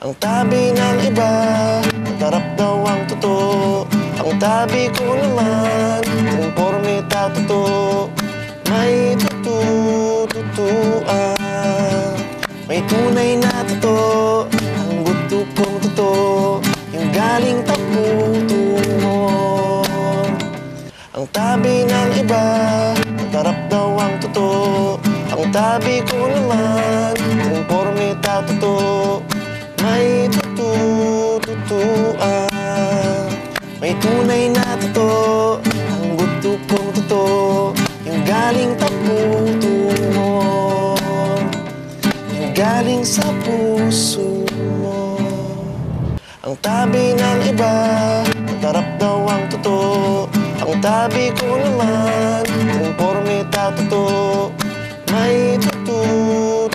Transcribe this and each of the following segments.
Ang tabi ng iba, matarap daw ang totoo. Ang tabi ko naman, conforme totoo. May tutuan, may tunay na totoo. Ang gusto kong totoo, yung galing taputungon. Ang tabi ng iba, matarap daw ang totoo. Ang tabi ko naman, conforme totoo. May tutuan, may tunay na totoo. Ang gusto kong totoo, yung galing taputungon, yung galing sa puso mo. Ang tabi ng iba, matarap daw ang totoo. Ang tabi ko naman, conforme totoo. May tutuan,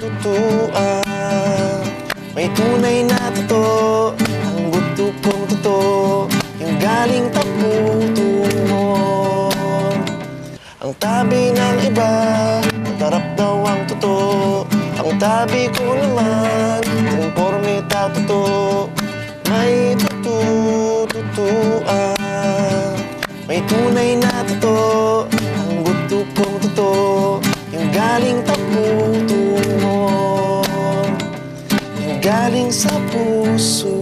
may tunay na totoo. Ang gusto kong totoo, yung galing taputungon. Ang tabi ng iba, matarap daw ang totoo. Ang tabi ko naman, conforme totoo. May tutuan, may tunay na totoo. Ang gusto kong totoo, yung galing taputungon, galing sa puso.